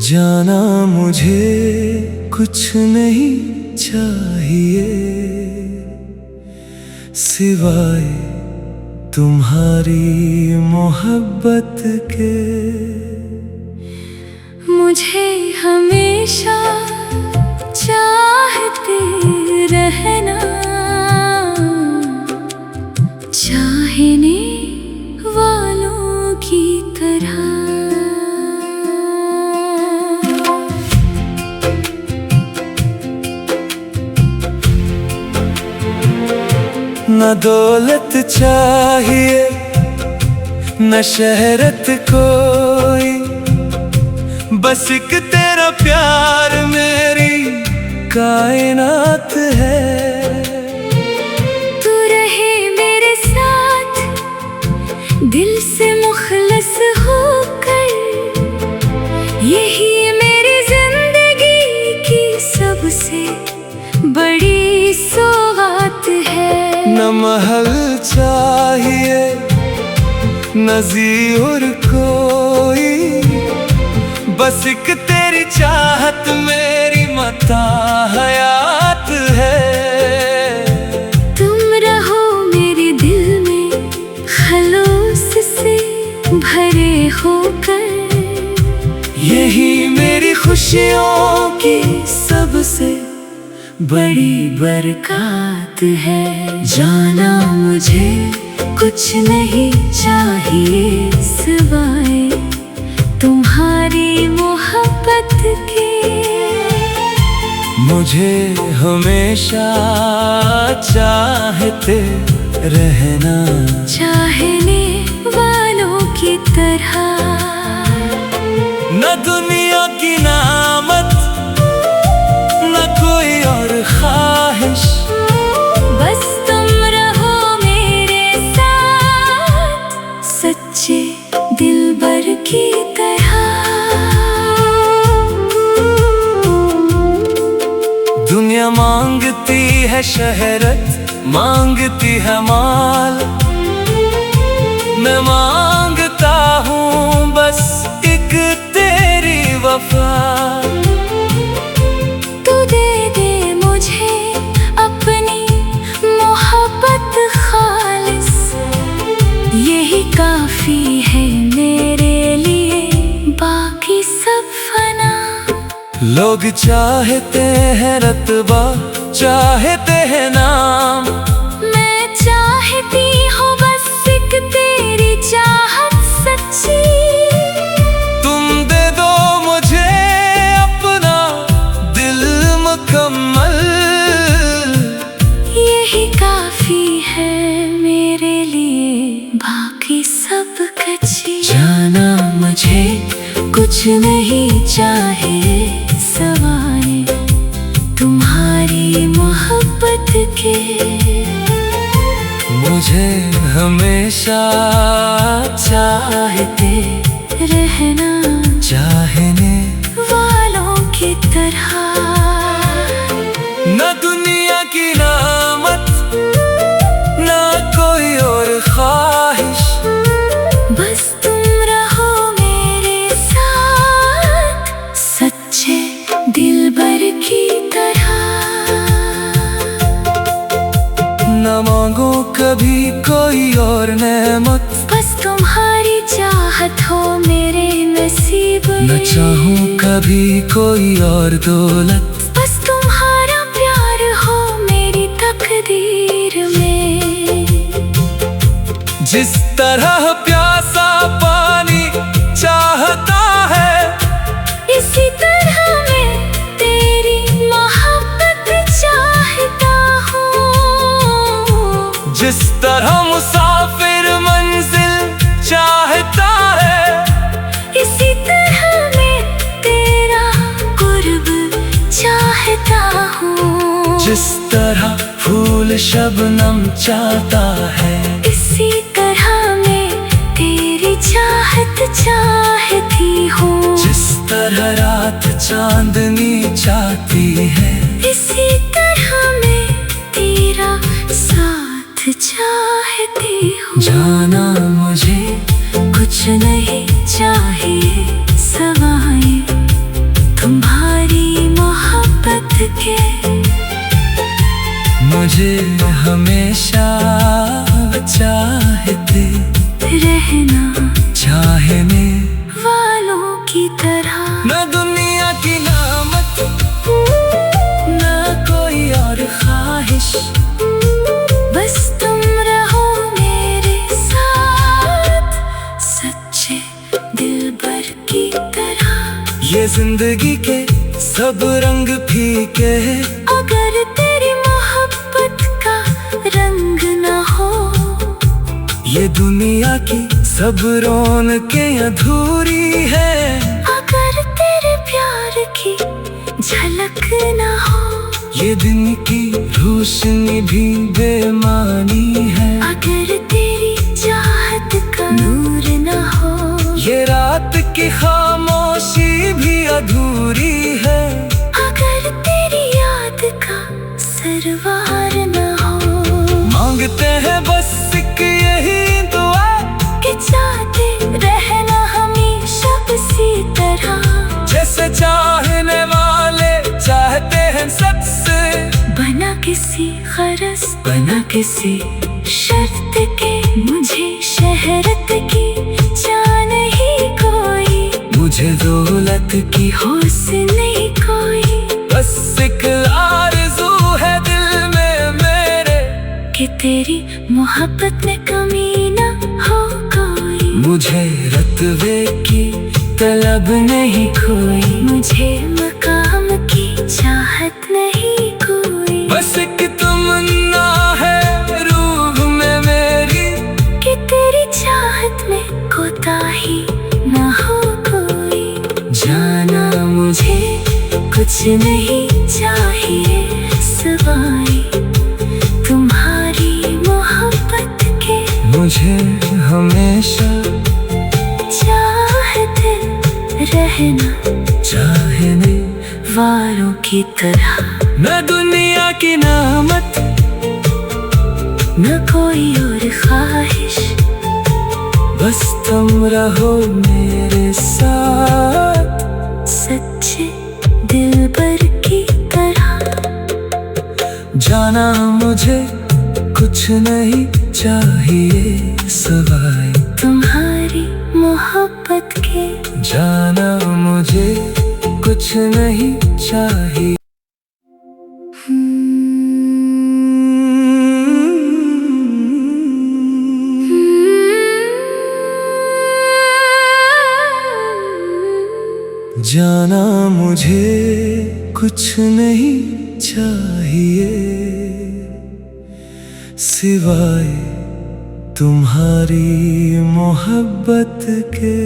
जाना मुझे कुछ नहीं चाहिए सिवाय तुम्हारी मोहब्बत के। मुझे हमेशा चाहते रहना, चाहने वालों की तरह। न दौलत चाहिए न शहरत कोई, बस एक तेरा प्यार मेरी कायनात है। तू रहे मेरे साथ दिल से मुखलस होकर, यही मेरी जिंदगी की सबसे बड़ी सौगात है। न महल चाहिए न ज़ीवर कोई, बस एक तेरी चाहत मेरी मता हयात है। तुम रहो मेरे दिल में खलूस से भरे होकर, यही मेरी खुशियों की सबसे बड़ी बरकत है। जाना मुझे कुछ नहीं चाहिए सिवाय तुम्हारी मोहब्बत के। मुझे हमेशा चाहते रहना, चाहने वालों की तरह। न दुनिया की नामत न कोई और ख्वाहिश, बस तुम रहो मेरे साथ सच्चे दिलबर की तरह। दुनिया मांगती है शहरत, मांगती है माल, मैं मांगता हूँ बस एक तेरी वफा। तू दे दे मुझे अपनी मोहब्बत खालिस, यही काफी है मेरे लिए, बाकी सब फना। लोग चाहते हैं रतबा, चाहते हैं नाम, मैं चाहती हूँ बस एक तेरी चाहत सच्ची। तुम दे दो मुझे अपना दिल मुकम्मल, यही काफी है मेरे लिए, बाकी सब कच्ची। जाना मुझे कुछ नहीं चाहिए सवाए तुम्हारी मोहब्बत के। मुझे हमेशा चाहते रहना, चाहने वालों की तरह। न दुनिया की नामत न कोई और ख्वाहिश, बस तुम रहो मेरे साथ सच्चे दिलबर की तरह। न मांगो कभी कोई और नेमत, बस तुम्हारी चाहत हो मेरे नसीब न में। चाहूं कभी कोई और दौलत, बस तुम्हारा प्यार हो मेरी तकदीर में। जिस तरह प्यासा पानी चाहता है, इसी तरह मैं तेरी मोहब्बत चाहता हूँ। जिस तरह मुसाफिर मंजिल चाहता है, इसी तरह मैं तेरा कुर्ब चाहता हूँ। जिस तरह फूल शबनम चाहता है, इसी तरह मैं तेरी चाहत चाहती हूँ। जिस तरह रात चांदनी चाहती है, इसी तरह मैं तेरा साथ चाहती हूँ। जाना मुझे कुछ नहीं चाहिए सवाए के। मुझे हमेशा चाहते रहना चाहने वालों की तरह। न दुनिया की नामत, न कोई और ख्वाहिश, बस तुम रहो मेरे साथ सच्चे दिलबर की तरह। ये जिंदगी के सब रंग फीके हैं, अगर तेरी मोहब्बत का रंग न हो। ये दुनिया की सब रौनकें अधूरी है, अगर तेरे प्यार की झलक न हो। ये दिन की रोशनी भी बेमानी है, अगर तेरी चाहत का नूर न हो। ये रात की खामोशी भी अधूरी है, अगर तेरी याद का सरवार न हो। मांगते हैं बस एक यही दुआ कि चाहते रहना हमेशा इसी तरह। जैसे चाहने वाले चाहते हैं सबसे, बना किसी गरज बना किसी शर्त के। मुझे शहरत की जान ही कोई, मुझे दौलत की होश नहीं कोई। बस एक आरज़ू है दिल में मेरे, कि तेरी मोहब्बत में कमी न हो कोई। मुझे रत्बे की तलब नहीं कोई, मुझे मकाम की चाहत नहीं कोई। बस एक तमन्ना है रूह में मेरी, कि तेरी चाहत में कोताही न हो कोई। जाना मुझे कुछ नहीं चाहिए सिवाय तुम्हारी मोहब्बत के। मुझे हमेशा चाहते रहना चाहने वालों की तरह। न दुनिया की नामत, न कोई और ख्वाहिश, बस तुम रहो मेरे साथ सच्चे दिलबर की तरह। जाना मुझे कुछ नहीं चाहिए सिवाय तुम्हारी मोहब्बत के। जाना मुझे कुछ नहीं चाहिए। जाना मुझे कुछ नहीं चाहिए सिवाय तुम्हारी मोहब्बत के।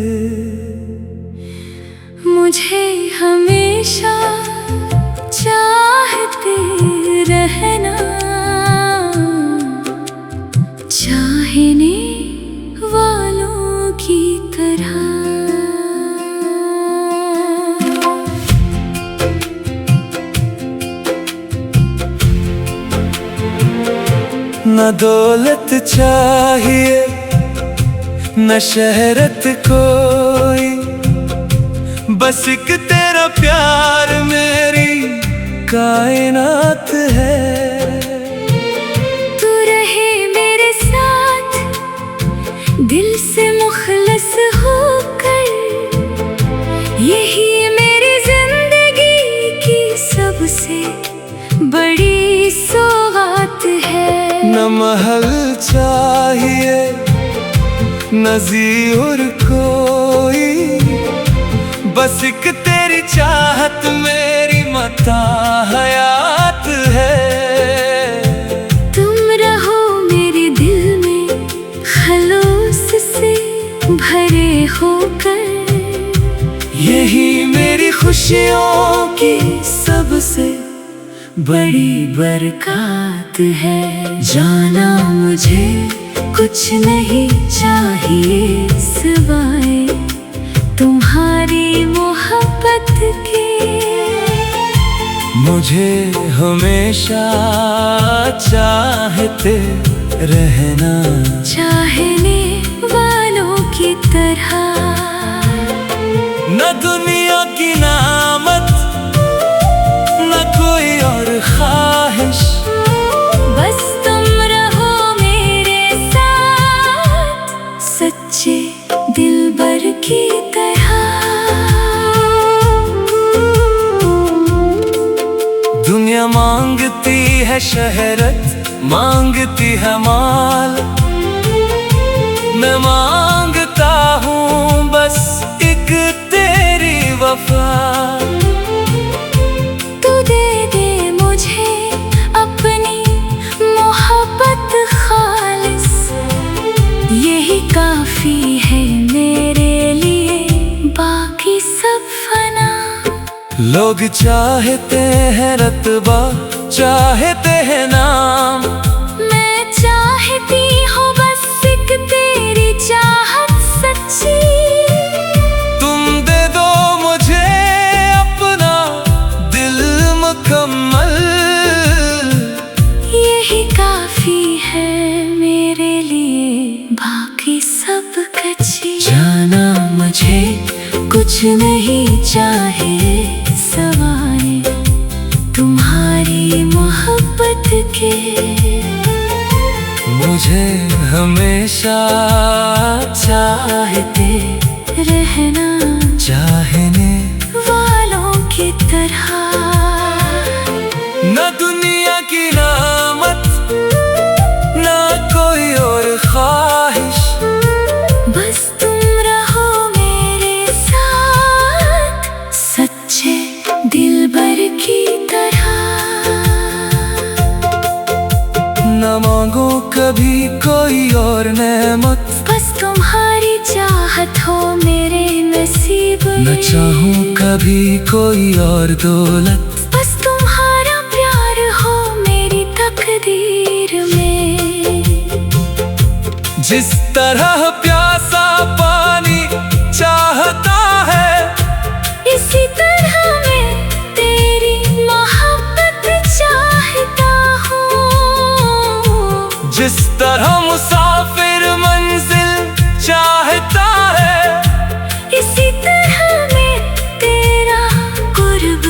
मुझे हमेशा चाहते रहना चाहने वालों की तरह। न दौलत चाहिए न शहरत कोई, बस एक तेरा प्यार मेरी कायनात है। तू रहे मेरे साथ दिल से मुखलस होकर, यही मेरी जिंदगी की सबसे बड़ी सौगात है। न महल चाहिए न ज़ीवर कोई, बस एक तेरी चाहत मेरी मता हयात है। तुम रहो मेरे दिल में खलूस से भरे होकर, यही मेरी खुशियों की सबसे बड़ी बरकत है। जाना मुझे कुछ नहीं चाहिए सिवाय तुम्हारी मोहब्बत के। मुझे हमेशा चाहते रहना चाहने वालों की तरह। न दुनिया की नामत, न कोई मांगती है शहरत, मांगती है माल। मैं मांगता हूँ बस एक तेरी वफा। तू दे दे मुझे अपनी मोहब्बत खालिस, यही काफी है मेरे लिए, बाकी सब फना। लोग चाहते हैं रतबा, चाहते हैं नाम। मैं चाहती हूँ बस एक तेरी चाहत सच्ची। तुम दे दो मुझे अपना दिल मुकम्मल, यही काफी है मेरे लिए, बाकी सब कच्ची। जाना मुझे कुछ नहीं चाहिए सवाए तुम्हारी मोहब्बत के। मुझे हमेशा चाहते रहना चाहने वालों की तरह। न दुनिया की नामत, न कोई और ख्वाहिश, बस तुम रहो मेरे साथ सच्चे दिलबर की तरह। न मांगो कभी कोई और नेमत, बस तुम्हारी चाहत हो मेरे नसीब न में। चाहूं कभी कोई और दौलत, बस तुम्हारा प्यार हो मेरी तकदीर में। जिस तरह प्यासा पानी चाहता है, इसी तरह मैं तेरी मोहब्बत चाहता हूँ। जिस तरह मुसाफिर मंजिल चाहता है, इसी तरह मैं तेरा कुर्ब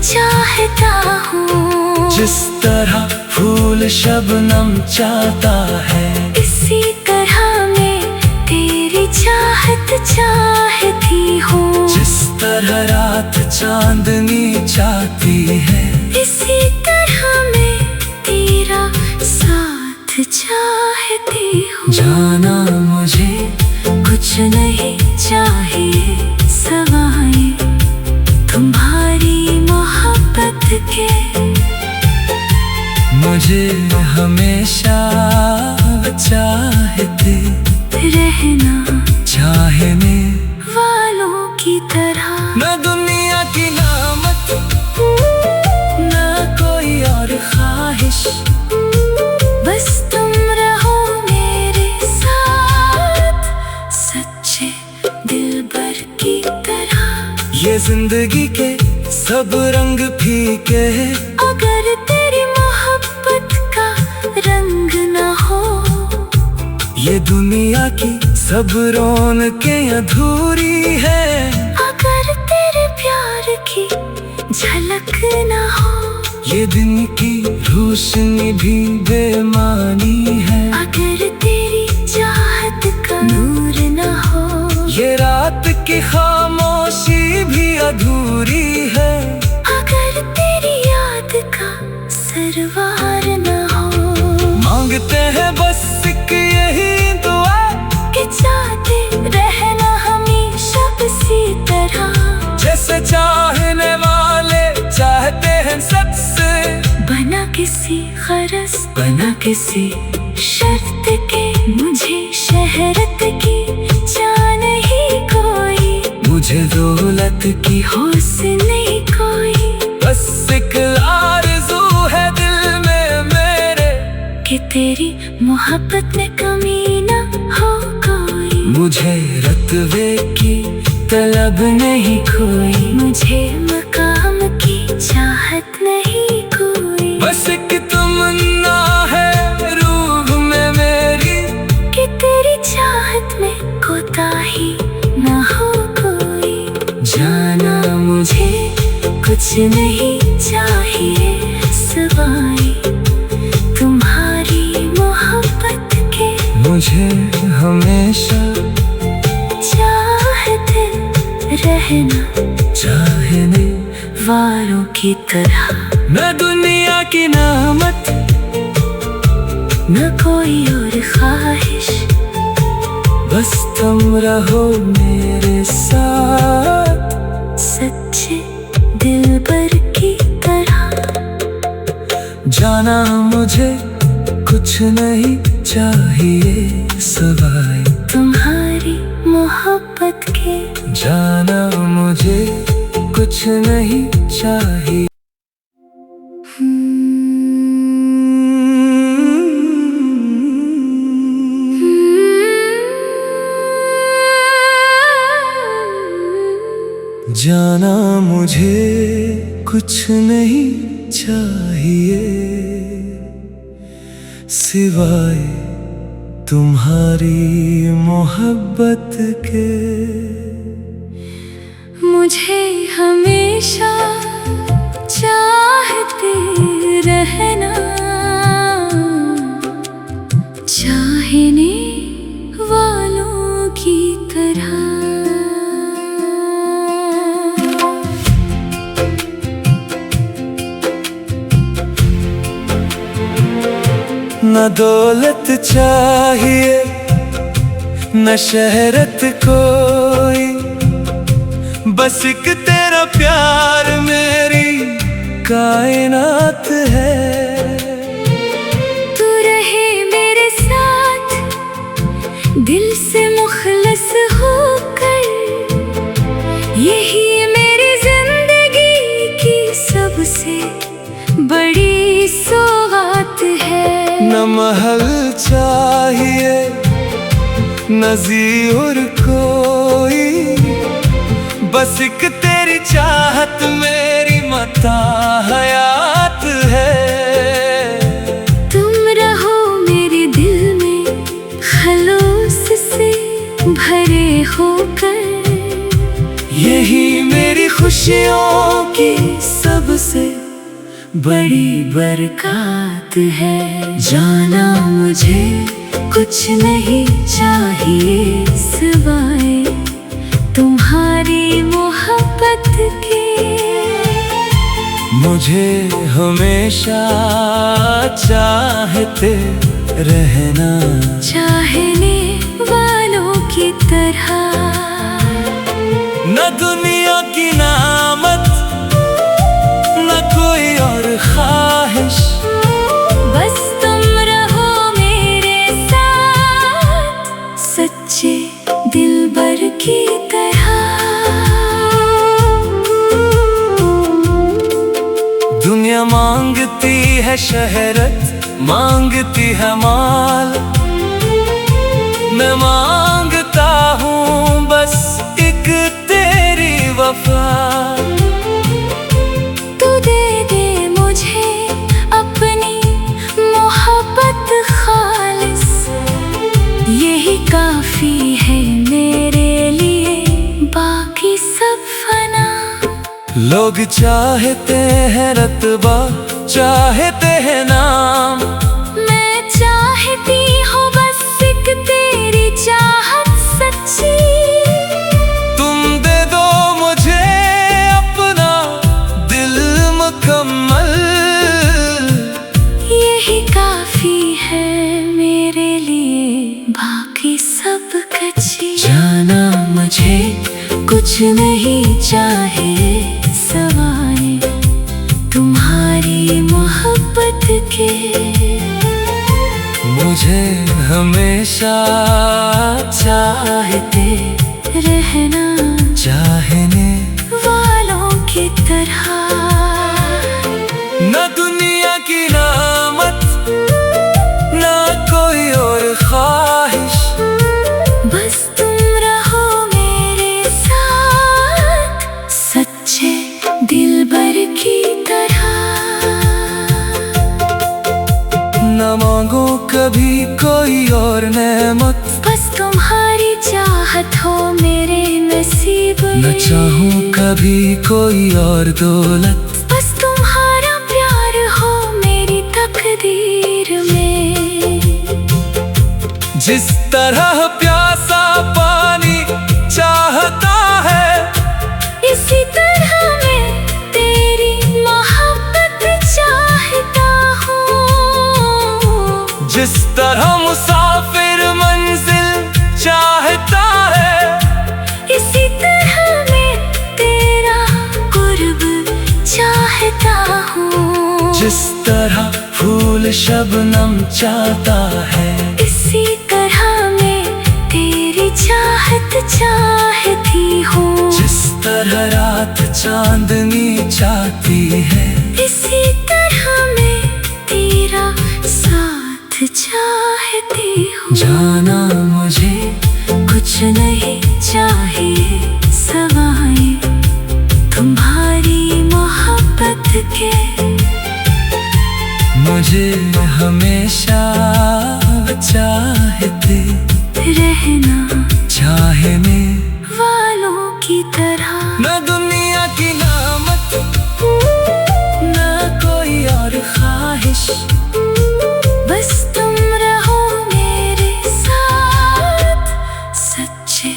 चाहता हूँ। जिस तरह फूल शबनम चाहता है, इसी तरह मैं तेरी चाहत चाहती हूँ। जिस तरह रात चांदनी चाहती है, इसी तरह मैं तेरा साथ चाहती हूँ। जाना मुझे कुछ नहीं चाहिए सवाए तुम्हारी मोहब्बत के। मुझे हमेशा चाहते रहना चाहने वालों की तरह। न दुनिया की नामत, न कोई और ख्वाहिश, बस तुम रहो मेरे साथ सच्चे दिलबर की तरह। ये जिंदगी के सब रंग फीके हैं, अगर तेरी मोहब्बत का रंग न हो, ये दुनिया की सब रौनकें अधूरी है। अगर तेरे प्यार की झलक न हो, ये दिन की रोशनी भी बेमानी है। अगर तेरी चाहत का नूर न हो, ये रात की खामोशी भी अधूरी है। अगर तेरी याद का सरवार न हो, मांगते हैं बस एक यही दुआ, कि चाहते रहना हमेशा इसी तरह। जैसे चाहने वाले चाहते हैं सबसे, बना किसी गरज बना किसी शर्त के, मुझे शहरत की जान ही कोई, मुझे दौलत की होश नहीं कोई। बस एक आरज़ू है दिल में मेरे, कि तेरी मोहब्बत में कमी न हो कोई। मुझे रत्बे की तलब नहीं कोई, मुझे मकाम की चाहत नहीं कोई। बस एक तमन्ना है रूह में मेरी, कि तेरी चाहत में कोताही न हो कोई। जाना मुझे कुछ नहीं चाहिए सिवाय तुम्हारी मोहब्बत के। मुझे हमेशा चाहते रहना चाहने वालों की तरह। न दुनिया की नेमत, न कोई और ख्वाहिश, बस तुम रहो मेरे साथ, सच्चे दिलबर की तरह। जाना मुझे कुछ नहीं चाहिए सिवाय तुम्हारी मोहब्बत के। जाना मुझे कुछ नहीं चाहिए। जाना मुझे कुछ नहीं चाहिए सिवाय तुम्हारी मोहब्बत के। मुझे हमेशा चाहते रहना, चाहने वालों की तरह। न दौलत चाहिए न शहरत कोई, बस एक तेरा प्यार मेरी कायनात है। तू रहे मेरे साथ दिल से मुखलस होकर, यही मेरी जिंदगी की सबसे बड़ी सौगात है। न महल चाहिए न ज़ीवर कोई, बस एक तेरी चाहत मेरी मता हयात है। तुम रहो मेरे दिल में खलूस से भरे होकर, यही मेरी खुशियों की सबसे बड़ी बरकत है। जाना मुझे कुछ नहीं चाहिए सिवाय तुम्हारी मोहब्बत के। मुझे हमेशा चाहते रहना, चाहने वालों की तरह। न दुनिया की नेमत न कोई और ख्वाहिश, बस तुम रहो मेरे साथ, सच्चे दिलबर की तरह। दुनिया मांगती है शहरत, मांगती है माल, मैं मांगता हूँ बस एक तेरी वफा। तू दे दे मुझे अपनी मोहब्बत खालिस, यही काफी है मेरे लिए, बाकी सब फना। लोग चाहते हैं रतबा, चाहते हैं नाम, मैं चाहती हूँ बस एक तेरी चाहत सच्ची। तुम दे दो मुझे अपना दिल मुकम्मल, यही काफी है मेरे लिए, बाकी सब कच्ची। जाना मुझे कुछ नहीं चाहिए सवाए तुम्हारी मोहब्बत के। मुझे हमेशा चाहते रहना, चाहने वालों की तरह। न दुनिया की नेमत न कोई और ख्वाहिश, बस तुम रहो मेरे साथ, सच्चे दिलबर की तरह। न मांगो कभी कोई और नेमत, बस तुम्हारी चाहत हो मेरे नसीब न में। चाहूं कभी कोई और दौलत, बस तुम्हारा प्यार हो मेरी तकदीर में। जिस तरह प्यासा पानी चाहता है, इसी तरह मैं तेरी मोहब्बत जिस तरह मुसाफिर मंजिल चाहता है, इसी तरह मैं तेरा कुर्ब चाहता हूँ। जिस तरह फूल शबनम चाहता है, इसी तरह मैं तेरी चाहत चाहती हूँ। जिस तरह रात चांदनी चाहती है, इसी तरह मैं तेरा साथ चाहती हूँ। जाना मुझे कुछ नहीं चाहिए सवाए तुम्हारी मोहब्बत के। मुझे हमेशा चाहते रहना चाहने वालों की तरह। न दुनिया की नामत, न कोई और ख्वाहिश, बस तुम रहो मेरे साथ सच्चे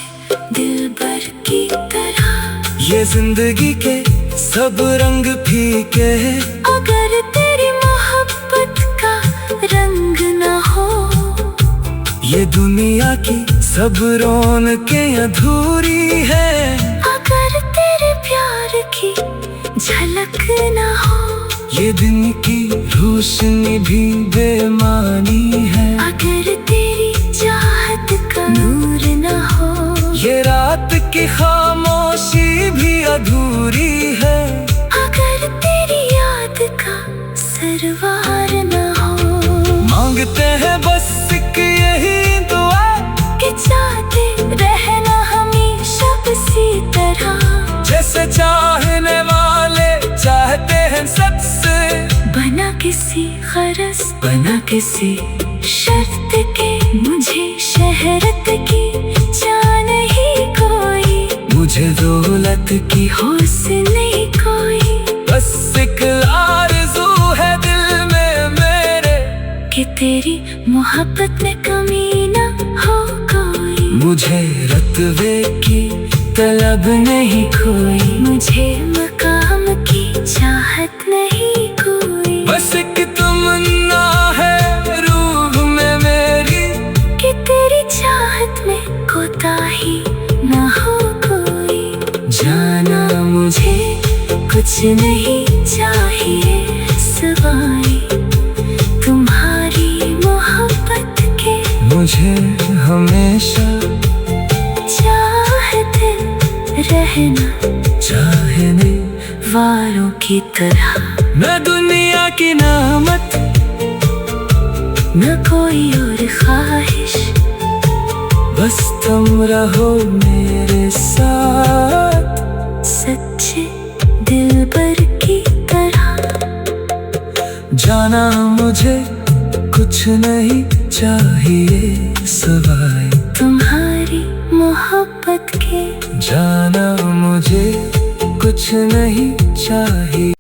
दिलबर की तरह। ये जिंदगी के सब रंग फीके हैं, अगर तेरी मोहब्बत का रंग न हो, ये दुनिया की सब रौनकें अधूरी है। अगर तेरे प्यार की झलक न हो, ये दिन की रोशनी भी बेमानी है। अगर तेरी चाहत का नूर न हो, ये रात की खामोशी भी अधूरी है। अगर तेरी याद का सरवार न हो, मांगते हैं बस एक यही दुआ, कि चाहते रहना हमेशा इसी तरह। जैसे चाहने वाले चाहते हैं सबसे, बना किसी गरज बना किसी शर्त के, मुझे शहरत की जान ही कोई, मुझे दौलत की होश नहीं कोई। बस एक आरज़ू है दिल में मेरे, कि तेरी मोहब्बत में कमी न हो कोई। मुझे रत्बे की तलब नहीं कोई, मुझे मकाम की चाहत नहीं कोई। बस एक तमन्ना है रूह में मेरी, कि तेरी चाहत में कोताही न हो कोई। जाना मुझे कुछ नहीं चाहिए सिवाय तुम्हारी मोहब्बत के। मुझे हमेशा चाहते रहना चाहने वालों की तरह। न दुनिया की नामत, न कोई और ख्वाहिश, बस तुम रहो मेरे साथ सच्चे दिलबर की तरह। जाना मुझे कुछ नहीं चाहिए सिवाय तुम्हारी मोहब्बत के। जाना मुझे कुछ नहीं चाहिए।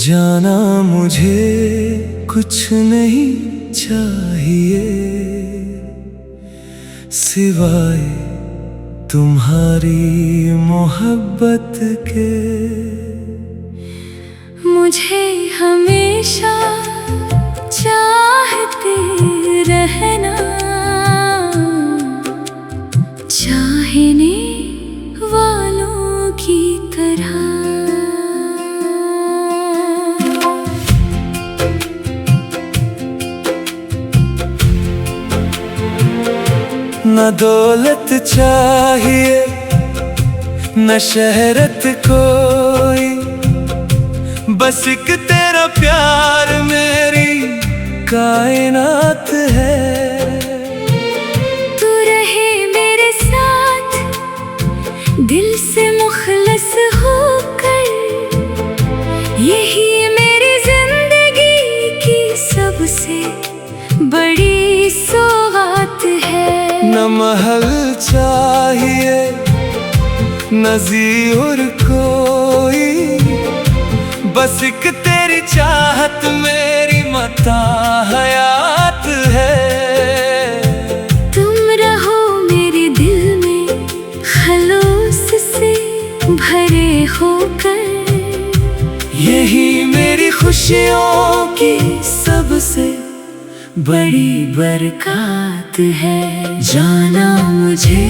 जाना मुझे कुछ नहीं चाहिए सिवाय तुम्हारी मोहब्बत के। मुझे हमेशा चाहते रहना चाहने वालों की तरह। न दौलत चाहिए न शहरत कोई, बस एक तेरा प्यार मेरी कायनात है। तू रहे मेरे साथ दिल से मुखलस होकर, यही मेरी जिंदगी की सबसे बड़ी सौगात है। न महल चाहिए न ज़ीवर कोई, बस एक तेरी चाहत मेरी मता हयात है। तुम रहो मेरे खुशियों की सबसे बड़ी बरकत है। जाना मुझे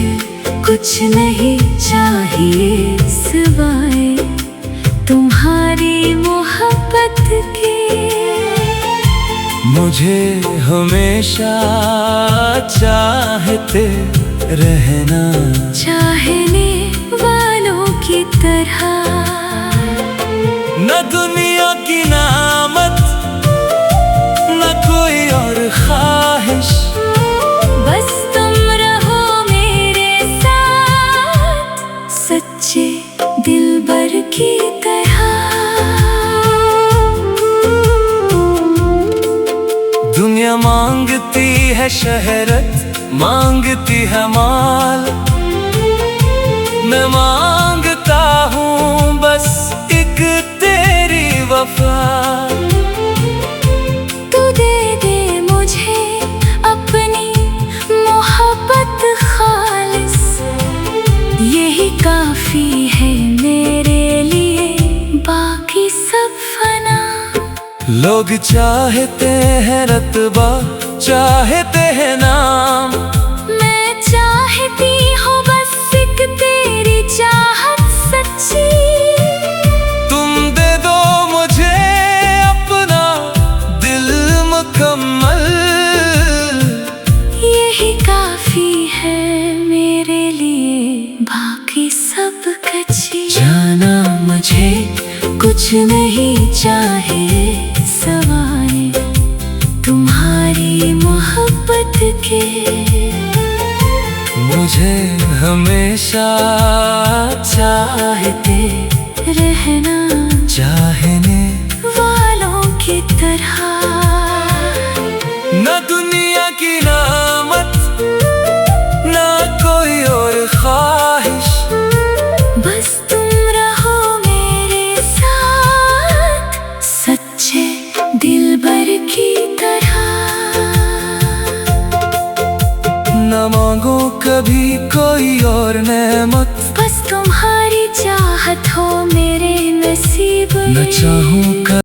कुछ नहीं चाहिए सिवाय तुम्हारी मोहब्बत के। मुझे हमेशा चाहते रहना, चाहने वालों की तरह। न दुनिया की नामत, न कोई और ख्वाहिश, बस तुम रहो मेरे साथ सच्चे दिलबर की तरह। दुनिया मांगती है शहरत, मांगती है माल, मैं मांगता हूँ बस एक तेरी वफा। तू दे दे मुझे अपनी मोहब्बत खालिस, यही काफी है मेरे लिए, बाकी सब फना। लोग चाहते हैं रतबा, चाहते हैं नाम, मैं चाहती हूँ बस एक तेरी चाहत सच्ची। तुम दे दो मुझे अपना दिल मुकम्मल, यही काफी है मेरे लिए, बाकी सब कच्ची। जाना मुझे कुछ नहीं चाहिए सवाए तुम्हारी मोहब्बत के। मुझे हमेशा चाहते रहना, चाहने वालों की तरह। न दुनिया की नामत, न कोई और ख्वाहिश, बस तुम रहो मेरे साथ सच्चे दिलबर की तरह। न मांगो कभी कोई और नेमत, बस तुम्हारी चाहत हो मेरे नसीब न में। चाहूं